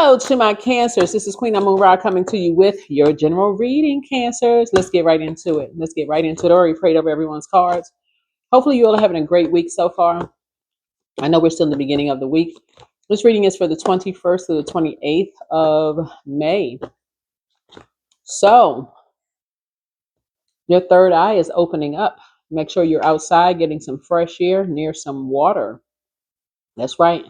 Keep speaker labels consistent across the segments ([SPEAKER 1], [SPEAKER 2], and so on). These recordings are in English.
[SPEAKER 1] Hello to my Cancers. This is Queen Amun Ra coming to you with your general reading, Cancers. Let's get right into it. I already prayed over everyone's cards. Hopefully, you all are having a great week so far. I know we're still in the beginning of the week. This reading is for the 21st to the 28th of May. So, your third eye is opening up. Make sure you're outside getting some fresh air near some water. That's right.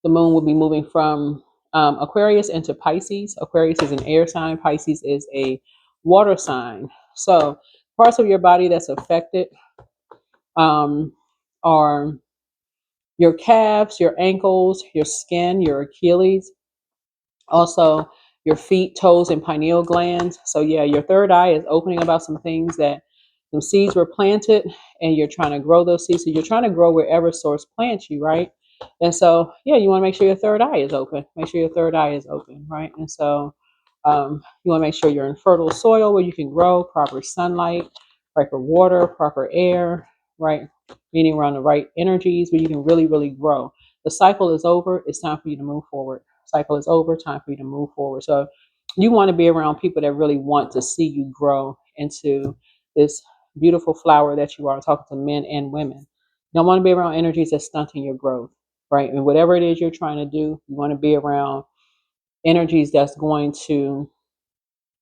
[SPEAKER 1] The moon will be moving from Aquarius into Pisces. Aquarius is an air sign. Pisces is a water sign. So parts of your body that's affected are your calves, your ankles, your skin, your Achilles, also your feet, toes, and pineal glands. So yeah, your third eye is opening about some things that some seeds were planted and you're trying to grow those seeds. So you're trying to grow wherever source plants you, right? And so, yeah, you want to make sure your third eye is open. Make sure your third eye is open, right? And so you want to make sure you're in fertile soil where you can grow, proper sunlight, proper water, proper air, right? Meaning around the right energies where you can really, really grow. The cycle is over. It's time for you to move forward. Cycle is over. Time for you to move forward. So you want to be around people that really want to see you grow into this beautiful flower that you are. Talking to men and women. You don't want to be around energies that's stunting your growth, right? And whatever it is you're trying to do, you want to be around energies that's going to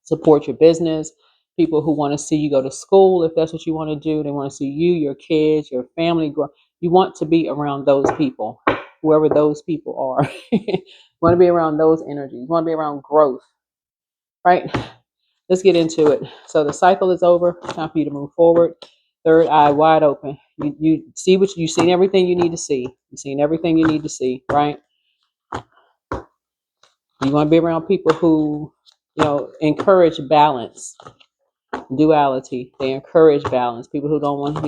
[SPEAKER 1] support your business. People who want to see you go to school, if that's what you want to do. They want to see you, your kids, your family grow. You want to be around those people, whoever those people are. You want to be around those energies. You want to be around growth, right? Let's get into it. So the cycle is over. It's time for you to move forward. Third eye wide open. You see what you've seen everything you need to see. You've seen everything you need to see, right? You want to be around people who, encourage balance, duality. They encourage balance. People who don't want,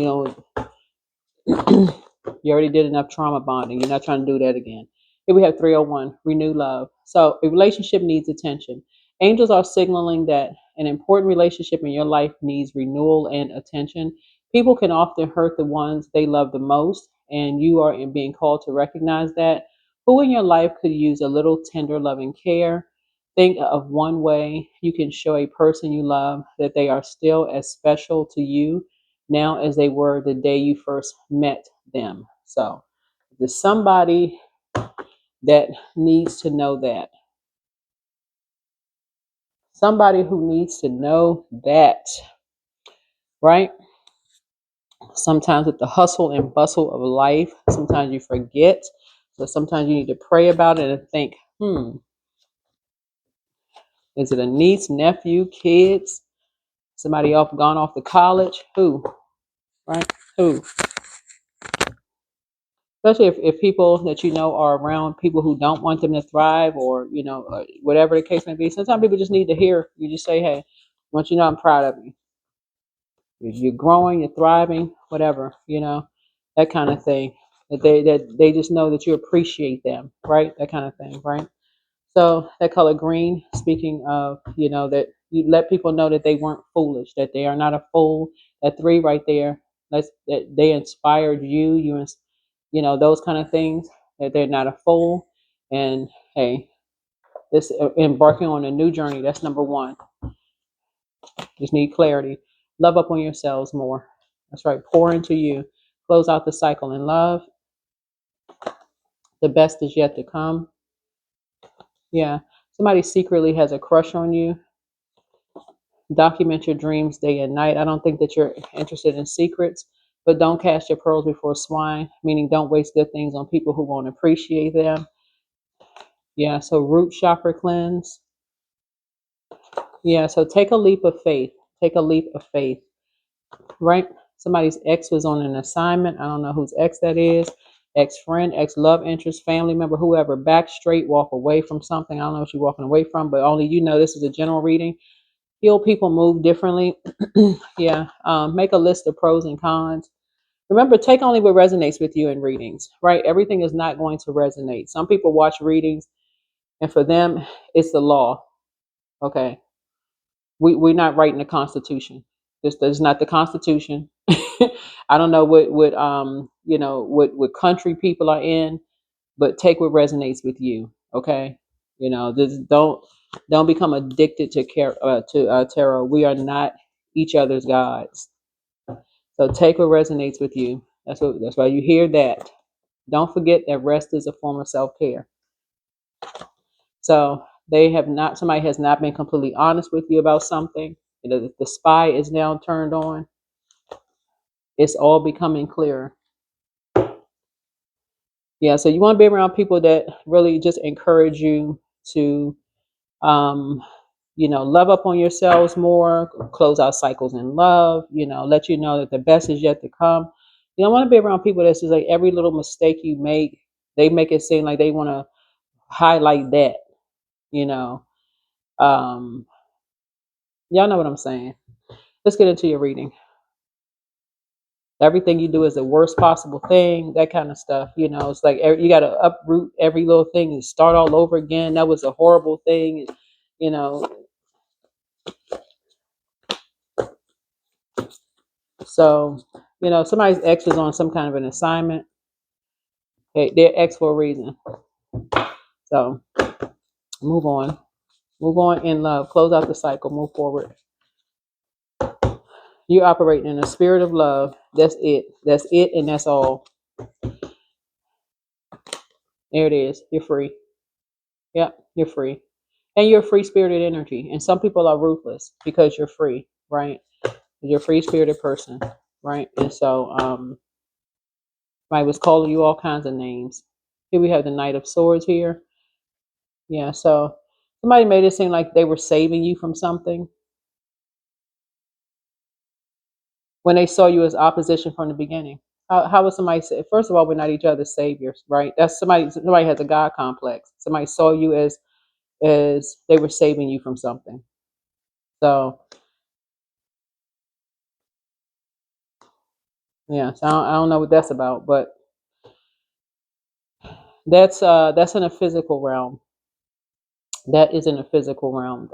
[SPEAKER 1] you already did enough trauma bonding. You're not trying to do that again. Here we have 301, renew love. So a relationship needs attention. Angels are signaling that an important relationship in your life needs renewal and attention. People can often hurt the ones they love the most, and you are being called to recognize that. Who in your life could use a little tender, loving care? Think of one way you can show a person you love that they are still as special to you now as they were the day you first met them. So there's somebody that needs to know that. Somebody who needs to know that, right? Sometimes with the hustle and bustle of life, sometimes you forget. So sometimes you need to pray about it and think, is it a niece, nephew, kids, somebody gone off to college? Who, right? Who? Especially if people that you know are around people who don't want them to thrive, or whatever the case may be. Sometimes people just need to hear you just say, hey, I want you to know I'm proud of you. You're growing, you're thriving, whatever, that kind of thing. That they just know that you appreciate them, right? That kind of thing, right? So that color green, speaking of, that you let people know that they weren't foolish, that they are not a fool. That three right there, that they inspired you. Those kind of things, that they're not a fool. And hey, this embarking on a new journey, that's number one. Just need clarity. Love up on yourselves more. That's right. Pour into you. Close out the cycle in love. The best is yet to come. Yeah. Somebody secretly has a crush on you. Document your dreams day and night. I don't think that you're interested in secrets, but don't cast your pearls before swine, meaning don't waste good things on people who won't appreciate them. Yeah, so root chakra cleanse. Yeah, so take a leap of faith. Take a leap of faith, right? Somebody's ex was on an assignment. I don't know whose ex that is. Ex friend, ex love interest, family member, whoever. Back straight, walk away from something. I don't know what you're walking away from, but only you know. This is a general reading. Heal people move differently. Yeah. Make a list of pros and cons. Remember, take only what resonates with you in readings, right? Everything is not going to resonate. Some people watch readings, and for them, it's the law. Okay. We're not writing the Constitution. This is not the Constitution. I don't know what country people are in, but take what resonates with you. Okay. You know, this don't become addicted to tarot. We are not each other's gods. So take what resonates with you. That's why you hear that. Don't forget that rest is a form of self-care. So they have not. Somebody has not been completely honest with you about something. You know, the spy is now turned on. It's all becoming clearer. Yeah. So you want to be around people that really just encourage you to, um, love up on yourselves more, close out cycles in love. Let you know that the best is yet to come. You don't want to be around people that's just like every little mistake you make, they make it seem like they want to highlight that. You know. Um, y'all know what I'm saying. Let's get into your reading. Everything you do is the worst possible thing, that kind of stuff. It's like you got to uproot every little thing and start all over again. That was a horrible thing. You know, so, somebody's ex was on some kind of an assignment. They're ex for a reason. So move on. Move on in love. Close out the cycle. Move forward. You're operating in a spirit of love. That's it. That's it, and that's all. There it is. You're free. Yep, you're free. And you're free spirited energy. And some people are ruthless because you're free, right? You're a free spirited person, right? And so I was calling you all kinds of names. Here we have the Knight of Swords here. Yeah, so somebody made it seem like they were saving you from something when they saw you as opposition from the beginning. How would somebody say? First of all, we're not each other's saviors, right? That's somebody. Somebody has a God complex. Somebody saw you as they were saving you from something. So yeah, so I don't know what that's about, but that's in a physical realm. That is in a physical realm.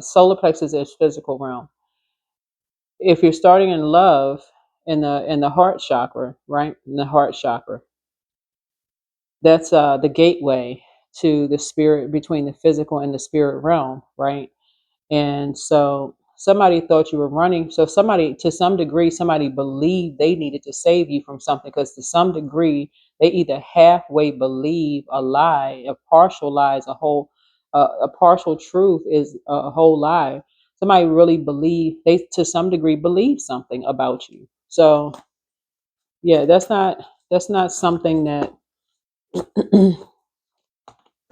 [SPEAKER 1] Solar plexus is physical realm. If you're starting in love in the heart chakra, right? In the heart chakra, that's the gateway to the spirit, between the physical and the spirit realm, right? And so somebody thought you were running. So somebody, to some degree, somebody believed they needed to save you from something, because to some degree, they either halfway believe a lie, a partial lie is a whole, a partial truth is a whole lie. Somebody really believe, they to some degree believe something about you. So yeah, that's not something that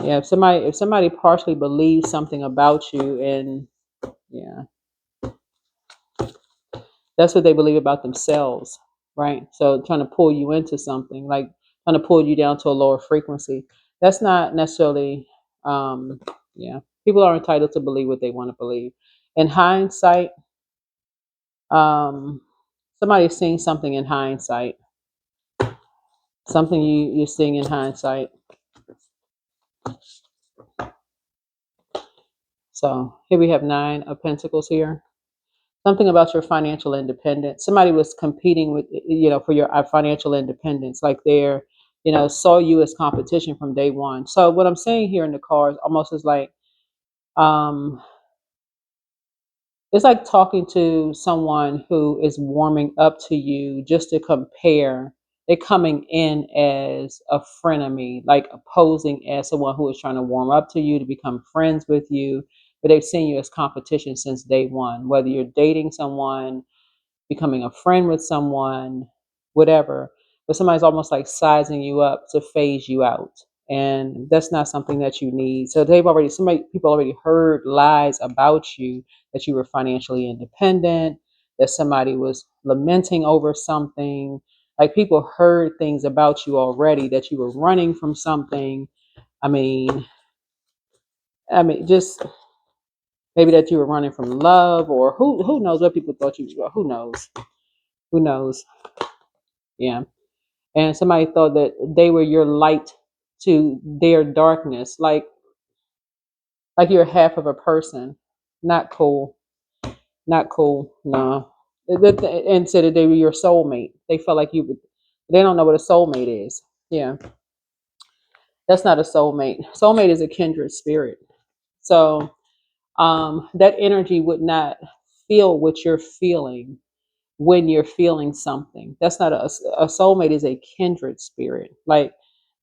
[SPEAKER 1] yeah, if somebody partially believes something about you, and yeah, that's what they believe about themselves, right? So trying to pull you into something, like trying to pull you down to a lower frequency. That's not necessarily, um, yeah. People are entitled to believe what they want to believe. In hindsight, um, somebody's seeing something in hindsight. Something you're seeing in hindsight. So here we have 9 of Pentacles here. Something about your financial independence. Somebody was competing with, for your financial independence, like saw you as competition from day one. So what I'm saying here in the cards almost is like, um, it's like talking to someone who is warming up to you just to compare. They're coming in as a frenemy, like posing as someone who is trying to warm up to you, to become friends with you, but they've seen you as competition since day one. Whether you're dating someone, becoming a friend with someone, whatever. But somebody's almost like sizing you up to phase you out. And that's not something that you need. So people already heard lies about you, that you were financially independent, that somebody was lamenting over something. Like people heard things about you already, that you were running from something. I mean, just maybe that you were running from love, or who knows what people thought you were. Who knows? Who knows? Yeah. And somebody thought that they were your light to their darkness, like you're half of a person. Not cool. Not cool. No. And said that they were your soulmate. They felt like you would. They don't know what a soulmate is. Yeah. That's not a soulmate. Soulmate is a kindred spirit. So that energy would not feel what you're feeling when you're feeling something. That's not a soulmate is a kindred spirit. Like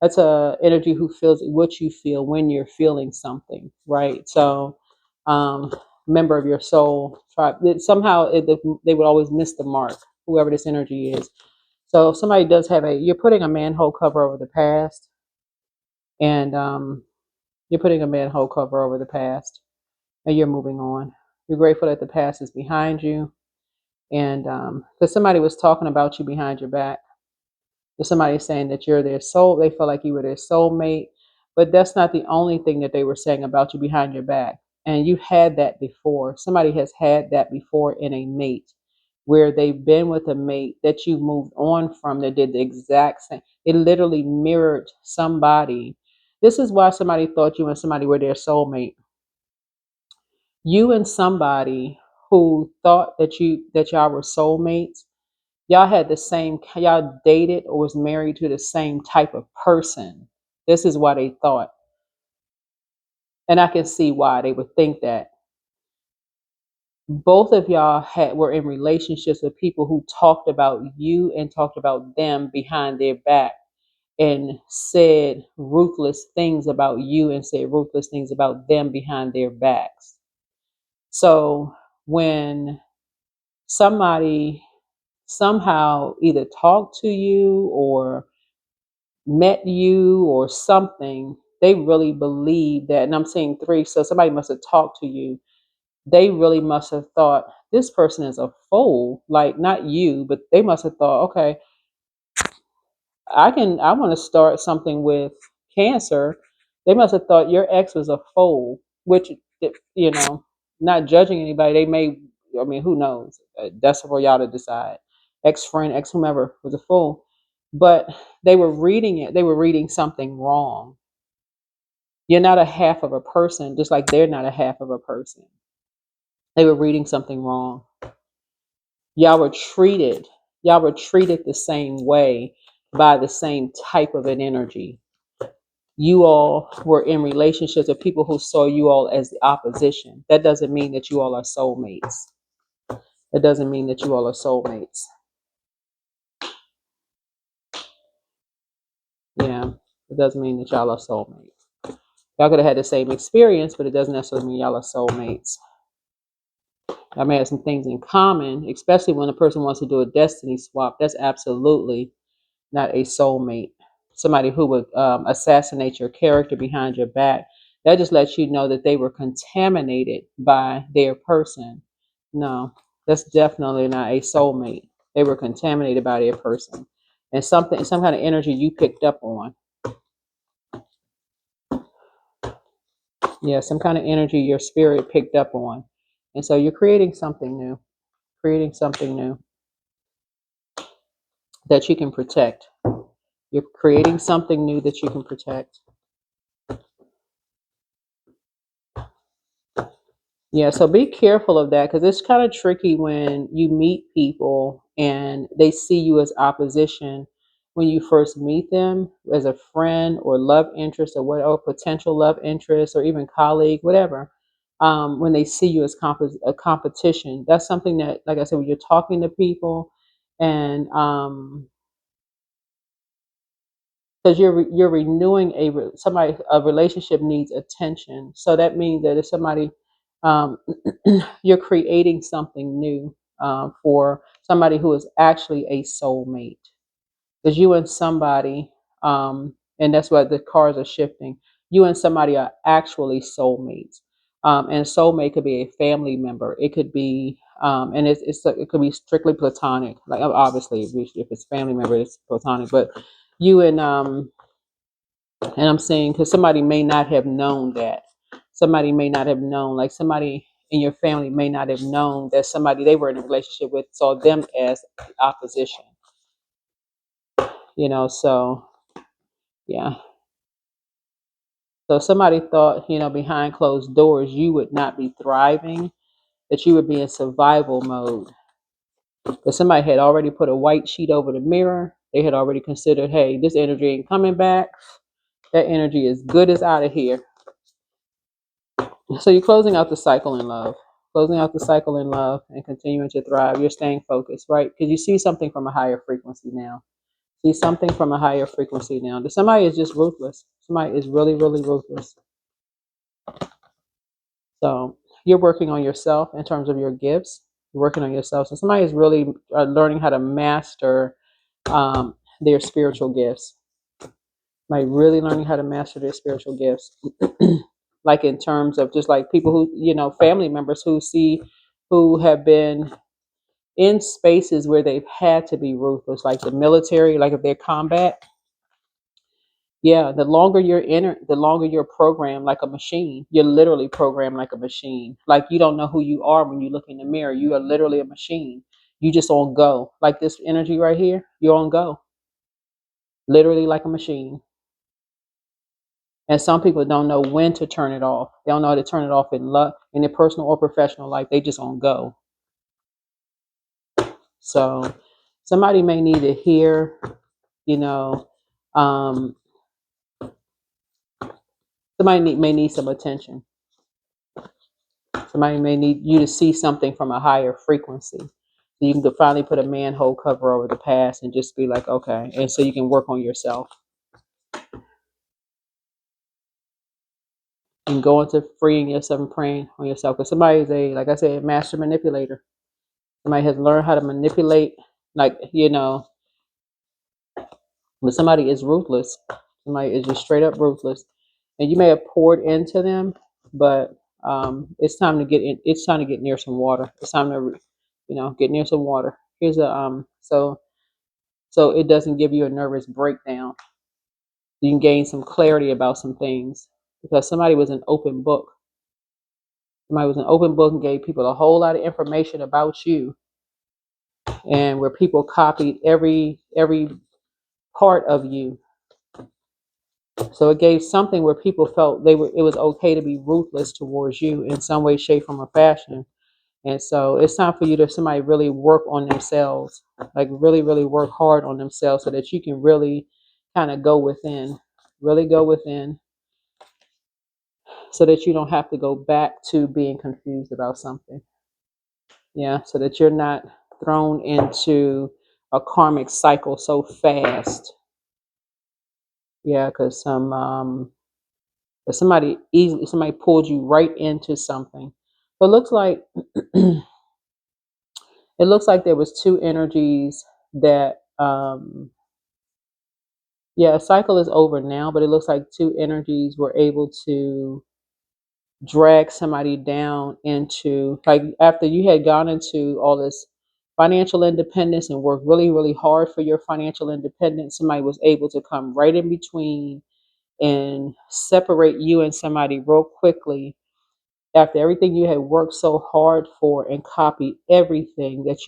[SPEAKER 1] that's a energy who feels what you feel when you're feeling something, right? So member of your soul tribe. Somehow they would always miss the mark, whoever this energy is. So if somebody does have you're putting a manhole cover over the past, and you're putting a manhole cover over the past, and you're moving on. You're grateful that the past is behind you, and because somebody was talking about you behind your back, or somebody saying that you're their soul, they felt like you were their soulmate, but that's not the only thing that they were saying about you behind your back. And you had that before. Somebody has had that before in a mate, where they've been with a mate that you moved on from that did the exact same. It literally mirrored somebody. This is why somebody thought you and somebody were their soulmate. You and somebody who thought that y'all were soulmates, y'all had the same, y'all dated or was married to the same type of person. This is why they thought. And I can see why they would think that. Both of y'all were in relationships with people who talked about you and talked about them behind their back, and said ruthless things about you and said ruthless things about them behind their backs. So when somebody somehow either talked to you or met you or something, they really believe that. And I'm saying three, so somebody must have talked to you. They really must have thought this person is a fool, like not you, but they must have thought, okay, I want to start something with Cancer. They must have thought your ex was a fool, which, you know, not judging anybody. They may, I mean, who knows? That's for y'all to decide. Ex friend, ex whomever was a fool. But they were reading it, they were reading something wrong. You're not a half of a person, just like they're not a half of a person. They were reading something wrong. Y'all were treated, y'all were treated the same way by the same type of an energy. You all were in relationships with people who saw you all as the opposition. That doesn't mean that you all are soulmates. That doesn't mean that you all are soulmates. Yeah, it doesn't mean that y'all are soulmates. Y'all could have had the same experience, but it doesn't necessarily mean y'all are soulmates. I may have some things in common, especially when a person wants to do a destiny swap. That's absolutely not a soulmate. Somebody who would assassinate your character behind your back. That just lets you know that they were contaminated by their person. No, that's definitely not a soulmate. They were contaminated by their person. And some kind of energy you picked up on. Yeah, some kind of energy your spirit picked up on. And so you're creating something new, creating something new that you can protect. You're creating something new that you can protect. Yeah, so be careful of that because it's kind of tricky when you meet people and they see you as opposition when you first meet them as a friend or love interest or what, or potential love interest or even colleague, whatever. When they see you as a competition, that's something that, like I said, when you're talking to people and because you're renewing somebody, a relationship needs attention, so that means that if somebody um, you're creating something new for somebody who is actually a soulmate, because you and somebody and that's why the cars are shifting. You and somebody are actually soulmates, and soulmate could be a family member. It could be and it could be strictly platonic, like obviously if it's family member it's platonic, but you and I'm saying because somebody may not have known that. Somebody may not have known, like somebody in your family may not have known that somebody they were in a relationship with saw them as the opposition. So yeah. So somebody thought, behind closed doors, you would not be thriving, that you would be in survival mode. But somebody had already put a white sheet over the mirror. They had already considered, hey, this energy ain't coming back. That energy is good as out of here. So you're closing out the cycle in love, closing out the cycle in love and continuing to thrive. You're staying focused, right? Because you see something from a higher frequency now. See something from a higher frequency now. Somebody is just ruthless. Somebody is really, really ruthless. So you're working on yourself in terms of your gifts. You're working on yourself. So somebody is really learning how to master their spiritual gifts. Like really learning how to master their spiritual gifts. Like in terms of just like people who, family members who have been in spaces where they've had to be ruthless, like the military, like if they're combat. Yeah, the longer you're in it, the longer you're programmed like a machine. You're literally programmed like a machine. Like you don't know who you are when you look in the mirror. You are literally a machine. You just on go. Like this energy right here, you're on go. Literally like a machine. And some people don't know when to turn it off. They don't know how to turn it off in love, in their personal or professional life. They just on go. So somebody may need to hear, you know, um, may need some attention. Somebody may need you to see something from a higher frequency. So you can finally put a manhole cover over the past and just be like, okay. And so you can work on yourself. And go into freeing yourself and praying on yourself. Because somebody is like I said, master manipulator. Somebody has learned how to manipulate, like, but somebody is ruthless. Somebody is just straight up ruthless. And you may have poured into them, but it's time to get in. It's time to get near some water. It's time to, get near some water. Here's so it doesn't give you a nervous breakdown. You can gain some clarity about some things because somebody was an open book. Somebody was an open book and gave people a whole lot of information about you, and where people copied every part of you. So it gave something where people felt it was okay to be ruthless towards you in some way, shape, form, or fashion. And so it's time for you to somebody really work on themselves, like really, really work hard on themselves so that you can really kind of go within, really go within so that you don't have to go back to being confused about something. Yeah, so that you're not thrown into a karmic cycle so fast. Yeah, because somebody pulled you right into something. So it looks like there was two energies that yeah, a cycle is over now, but it looks like two energies were able to drag somebody down into, like, after you had gone into all this financial independence and worked really, really hard for your financial independence. Somebody was able to come right in between and separate you and somebody real quickly after everything you had worked so hard for and copy everything that